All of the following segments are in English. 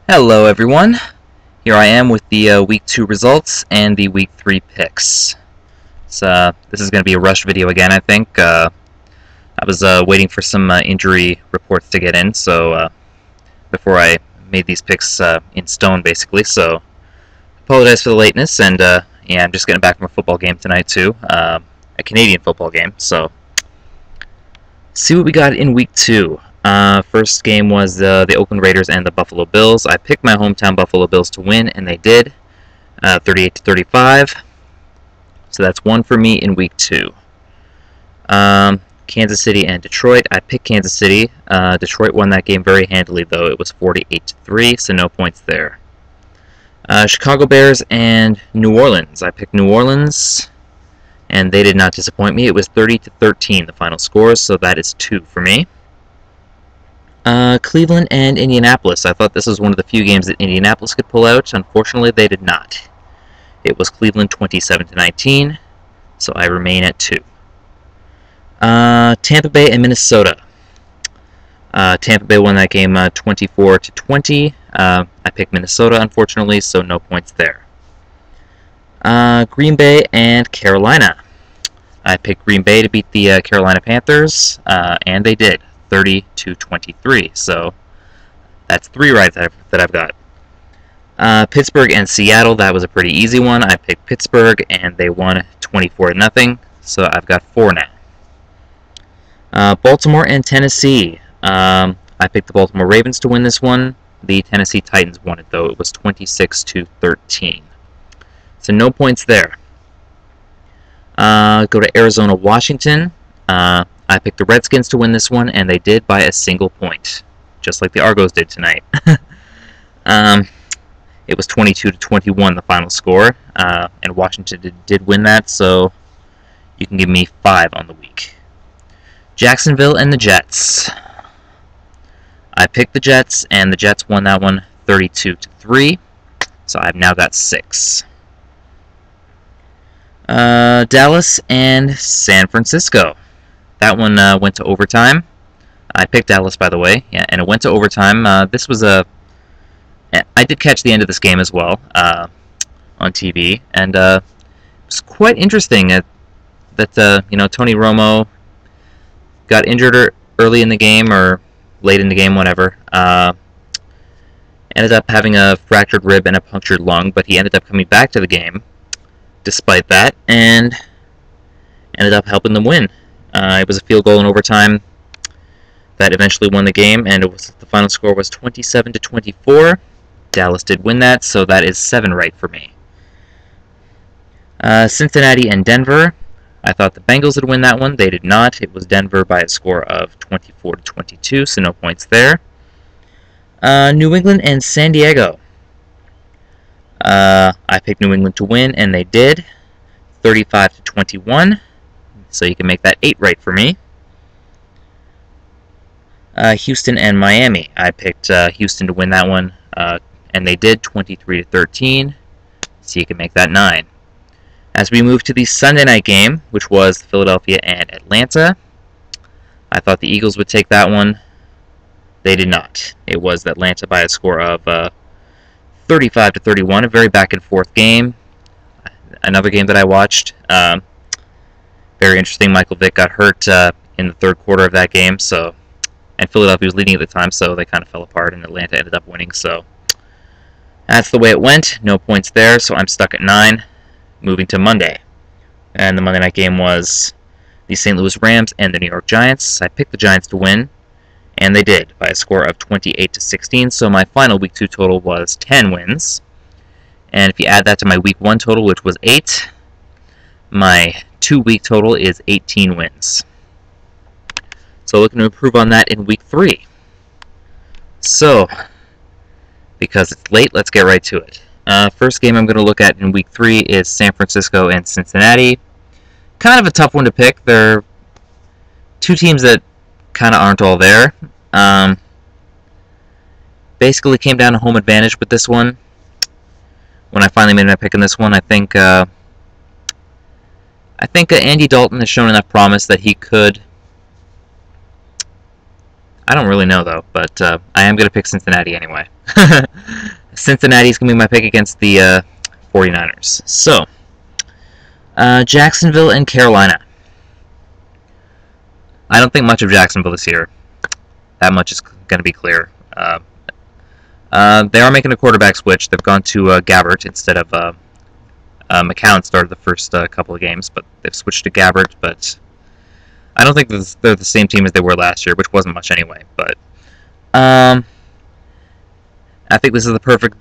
Hello everyone, here I am with the Week 2 results and the Week 3 picks. So, this is going to be a rush video again, I think. I was waiting for some injury reports to get in, so before I made these picks in stone, basically. So, apologize for the lateness, and yeah, I'm just getting back from a football game tonight, too. A Canadian football game, so see what we got in Week 2. First game was the Oakland Raiders and the Buffalo Bills. I picked my hometown Buffalo Bills to win, and they did, 38-35. So that's one for me in Week 2. Kansas City and Detroit. I picked Kansas City. Detroit won that game very handily, though. It was 48-3, so no points there. Chicago Bears and New Orleans. I picked New Orleans, and they did not disappoint me. It was 30-13, the final score, so that is 2 for me. Cleveland and Indianapolis. I thought this was one of the few games that Indianapolis could pull out. Unfortunately, they did not. It was Cleveland 27-19, so I remain at 2. Tampa Bay and Minnesota. Tampa Bay won that game 24-20. I picked Minnesota, unfortunately, so no points there. Green Bay and Carolina. I picked Green Bay to beat the Carolina Panthers, and they did. 30-23, so that's 3 right that I've got. Pittsburgh and Seattle, that was a pretty easy one. I picked Pittsburgh, and they won 24-0, so I've got 4 now. Baltimore and Tennessee. I picked the Baltimore Ravens to win this one. The Tennessee Titans won it, though. It was 26-13. So no points there. Go to Arizona, Washington. I picked the Redskins to win this one, and they did by a single point, just like the Argos did tonight. It was 22-21, the final score, and Washington did win that, so you can give me 5 on the week. Jacksonville and the Jets. I picked the Jets, and the Jets won that one 32-3, so I've now got 6. Dallas and San Francisco. That one went to overtime. I picked Dallas, by the way, yeah, and it went to overtime. This was I did catch the end of this game as well on TV, and it was quite interesting that Tony Romo got injured early in the game or late in the game, whatever. Ended up having a fractured rib and a punctured lung, but he ended up coming back to the game despite that, and ended up helping them win. It was a field goal in overtime that eventually won the game, and the final score was 27-24. Dallas did win that, so that is 7 right for me. Cincinnati and Denver. I thought the Bengals would win that one. They did not. It was Denver by a score of 24-22, so no points there. New England and San Diego. I picked New England to win, and they did. 35-21. So you can make that 8 right for me. Houston and Miami. I picked Houston to win that one, and they did, 23-13. So you can make that 9. As we move to the Sunday night game, which was Philadelphia and Atlanta, I thought the Eagles would take that one. They did not. It was Atlanta by a score of 35-31, a very back-and-forth game. Another game that I watched. Very interesting. Michael Vick got hurt in the third quarter of that game, and Philadelphia was leading at the time, so they kind of fell apart, and Atlanta ended up winning. So that's the way it went. No points there, so I'm stuck at 9. Moving to Monday, and the Monday night game was the St. Louis Rams and the New York Giants. I picked the Giants to win, and they did by a score of 28-16. So my final Week 2 total was 10 wins, and if you add that to my Week 1 total, which was 8, my 2-week total is 18 wins. So looking to improve on that in Week 3. So, because it's late, let's get right to it. First game I'm going to look at in Week 3 is San Francisco and Cincinnati. Kind of a tough one to pick. They're 2 teams that kind of aren't all there. Basically came down to home advantage with this one. When I finally made my pick in this one, I think Andy Dalton has shown enough promise that he could I don't really know, though, but I am going to pick Cincinnati anyway. Cincinnati's going to be my pick against the 49ers. So, Jacksonville and Carolina. I don't think much of Jacksonville this year. That much is going to be clear. They are making a quarterback switch. They've gone to Gabbert instead of McCown started the first couple of games, but they've switched to Gabbert. But I don't think they're the same team as they were last year, which wasn't much anyway. But I think this is the perfect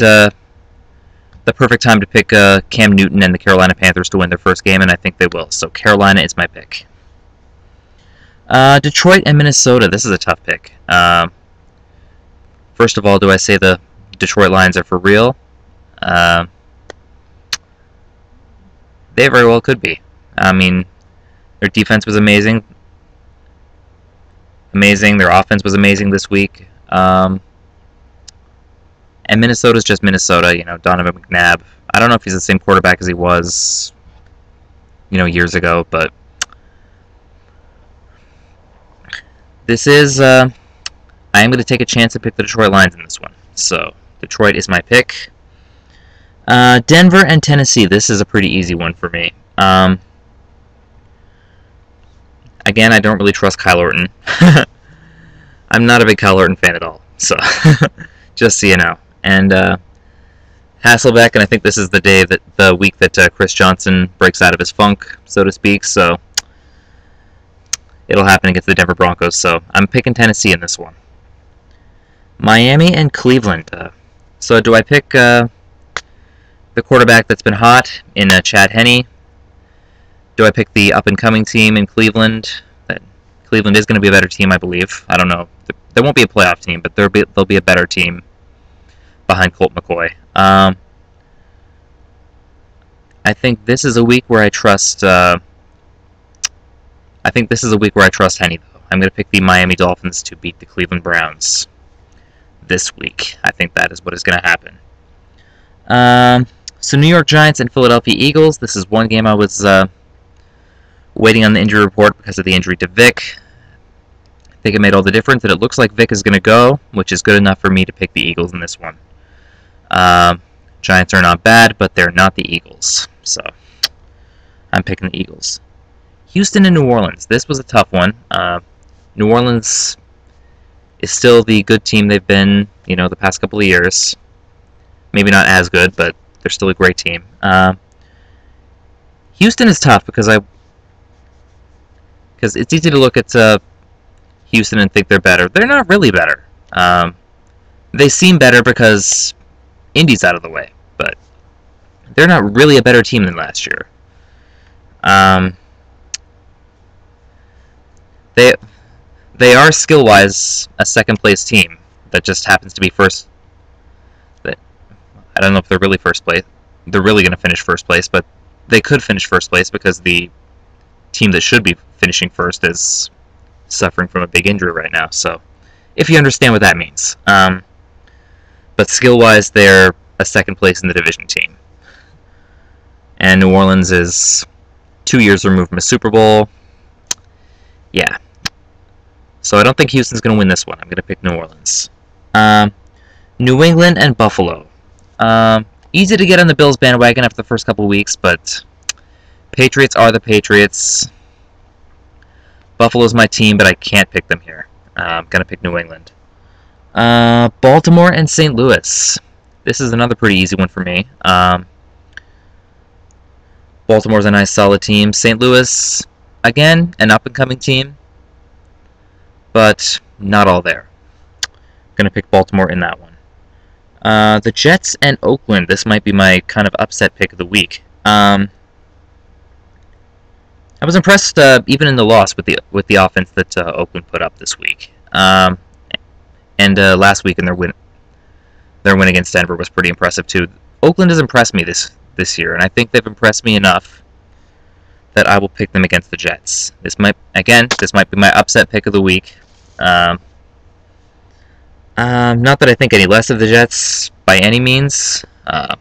time to pick Cam Newton and the Carolina Panthers to win their first game, and I think they will. So Carolina is my pick. Detroit and Minnesota. This is a tough pick. First of all, do I say the Detroit Lions are for real? They very well could be. I mean, their defense was amazing. Their offense was amazing this week. And Minnesota's just Minnesota. You know, Donovan McNabb. I don't know if he's the same quarterback as he was, years ago, but this is. I am going to take a chance and pick the Detroit Lions in this one. So Detroit is my pick. Denver and Tennessee. This is a pretty easy one for me. Again, I don't really trust Kyle Orton. I'm not a big Kyle Orton fan at all. So, just so you know. And Hasselbeck, and I think this is the week that Chris Johnson breaks out of his funk, so to speak. So, it'll happen against the Denver Broncos. So, I'm picking Tennessee in this one. Miami and Cleveland. So, do I pick the quarterback that's been hot in Chad Henne? Do I pick the up-and-coming team in Cleveland? Cleveland is going to be a better team, I believe. I don't know. There won't be a playoff team, but there'll be a better team behind Colt McCoy. I think this is a week where I trust. I think this is a week where I trust Henne, though. I'm going to pick the Miami Dolphins to beat the Cleveland Browns this week. I think that is what is going to happen. So New York Giants and Philadelphia Eagles. This is one game I was waiting on the injury report because of the injury to Vic. I think it made all the difference, and it looks like Vic is going to go, which is good enough for me to pick the Eagles in this one. Giants are not bad, but they're not the Eagles. So I'm picking the Eagles. Houston and New Orleans. This was a tough one. New Orleans is still the good team they've been, the past couple of years. Maybe not as good, but they're still a great team. Houston is tough because it's easy to look at Houston and think they're better. They're not really better. They seem better because Indy's out of the way, but they're not really a better team than last year. They are skill-wise a second-place team that just happens to be first. I don't know if they're really first place. They're really going to finish first place, but they could finish first place because the team that should be finishing first is suffering from a big injury right now. So, if you understand what that means. But skill-wise, they're a second place in the division team. And New Orleans is 2 years removed from a Super Bowl. Yeah. So I don't think Houston's going to win this one. I'm going to pick New Orleans. New England and Buffalo. Easy to get on the Bills bandwagon after the first couple weeks, but Patriots are the Patriots. Buffalo's my team, but I can't pick them here. I'm going to pick New England. Baltimore and St. Louis. This is another pretty easy one for me. Baltimore's a nice, solid team. St. Louis, again, an up-and-coming team, but not all there. I'm going to pick Baltimore in that one. The Jets and Oakland. This might be my kind of upset pick of the week. I was impressed, even in the loss, with the offense that Oakland put up this week. And last week in their win against Denver was pretty impressive too. Oakland has impressed me this year, and I think they've impressed me enough that I will pick them against the Jets. This might be my upset pick of the week. Not that I think any less of the Jets by any means, but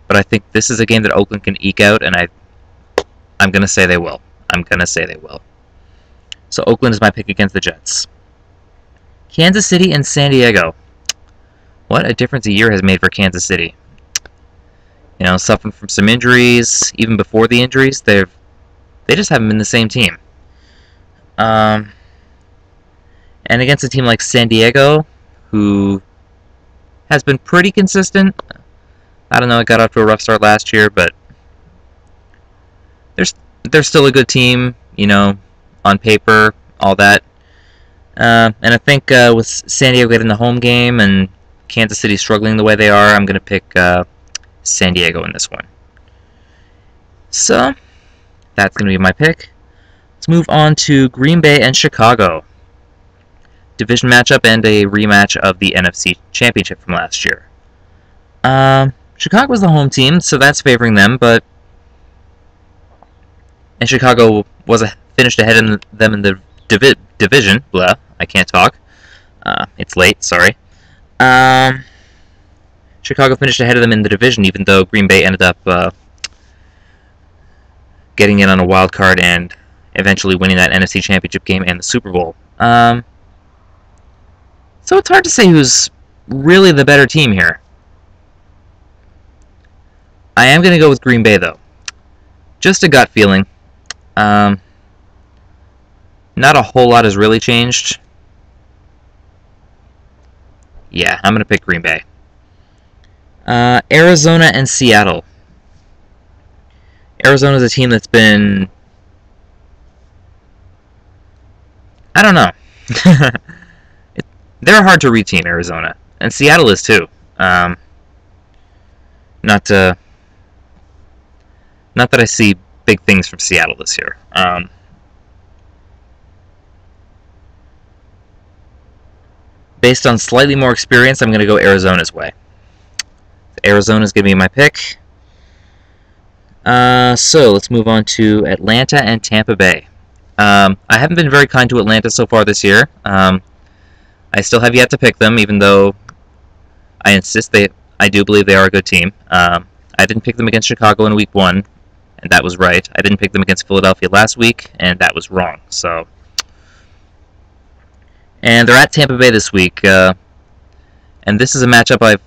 I think this is a game that Oakland can eke out, and I'm going to say they will. So Oakland is my pick against the Jets. Kansas City and San Diego. What a difference a year has made for Kansas City. You know, suffering from some injuries. Even before the injuries, they just haven't been the same team. And against a team like San Diego, who has been pretty consistent. I don't know, it got off to a rough start last year, but they're still a good team, you know, on paper, all that. And I think with San Diego getting the home game and Kansas City struggling the way they are, I'm going to pick San Diego in this one. So, that's going to be my pick. Let's move on to Green Bay and Chicago. Division matchup and a rematch of the NFC Championship from last year. Chicago was the home team, so that's favoring them, and Chicago finished ahead of them in the division. Blah, I can't talk. It's late, sorry. Chicago finished ahead of them in the division, even though Green Bay ended up getting in on a wild card and eventually winning that NFC Championship game and the Super Bowl. So it's hard to say who's really the better team here. I am going to go with Green Bay, though. Just a gut feeling. Not a whole lot has really changed. Yeah, I'm going to pick Green Bay. Arizona and Seattle. Arizona's a team that's been... I don't know. They're a hard-to-read team, Arizona. And Seattle is, too. Not that I see big things from Seattle this year. Based on slightly more experience, I'm going to go Arizona's way. Arizona's going to be my pick. So, let's move on to Atlanta and Tampa Bay. I haven't been very kind to Atlanta so far this year. I still have yet to pick them, even though I insist I do believe they are a good team. I didn't pick them against Chicago in Week 1, and that was right. I didn't pick them against Philadelphia last week, and that was wrong. So, and they're at Tampa Bay this week, and this is a matchup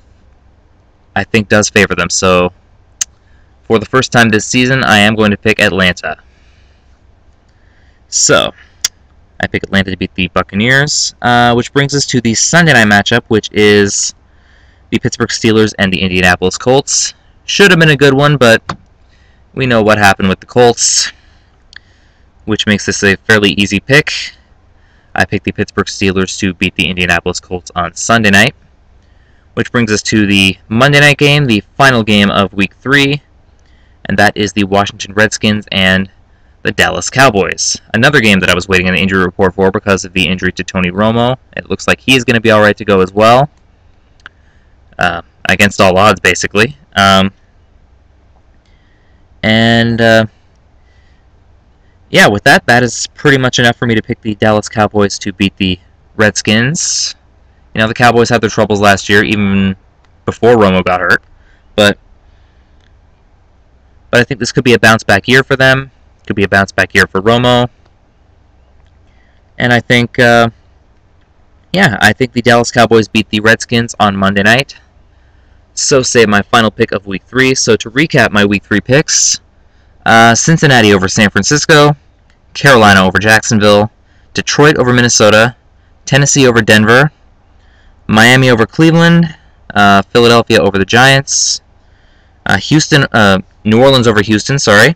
I think does favor them. So, for the first time this season, I am going to pick Atlanta. So, I pick Atlanta to beat the Buccaneers, which brings us to the Sunday night matchup, which is the Pittsburgh Steelers and the Indianapolis Colts. Should have been a good one, but we know what happened with the Colts, which makes this a fairly easy pick. I picked the Pittsburgh Steelers to beat the Indianapolis Colts on Sunday night, which brings us to the Monday night game, the final game of Week 3, and that is the Washington Redskins and the Dallas Cowboys. Another game that I was waiting on the injury report for because of the injury to Tony Romo. It looks like he is going to be alright to go as well. Against all odds, basically. Yeah, with that is pretty much enough for me to pick the Dallas Cowboys to beat the Redskins. You know, the Cowboys had their troubles last year, even before Romo got hurt. But I think this could be a bounce-back year for them. Could be a bounce-back year for Romo. And I think, I think the Dallas Cowboys beat the Redskins on Monday night. So say my final pick of Week 3. So to recap my Week 3 picks, Cincinnati over San Francisco, Carolina over Jacksonville, Detroit over Minnesota, Tennessee over Denver, Miami over Cleveland, Philadelphia over the Giants, New Orleans over Houston, sorry,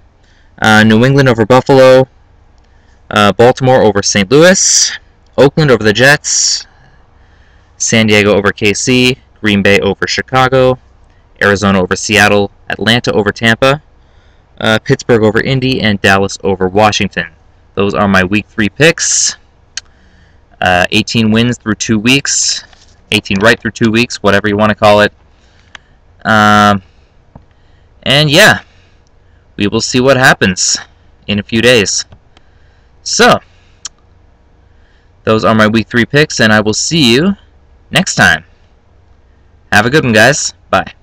New England over Buffalo, Baltimore over St. Louis, Oakland over the Jets, San Diego over KC, Green Bay over Chicago, Arizona over Seattle, Atlanta over Tampa, Pittsburgh over Indy, and Dallas over Washington. Those are my Week 3 picks. 18 wins through 2 weeks. 18 right through 2 weeks, whatever you want to call it. And yeah, we will see what happens in a few days. So, those are my Week 3 picks, and I will see you next time. Have a good one, guys. Bye.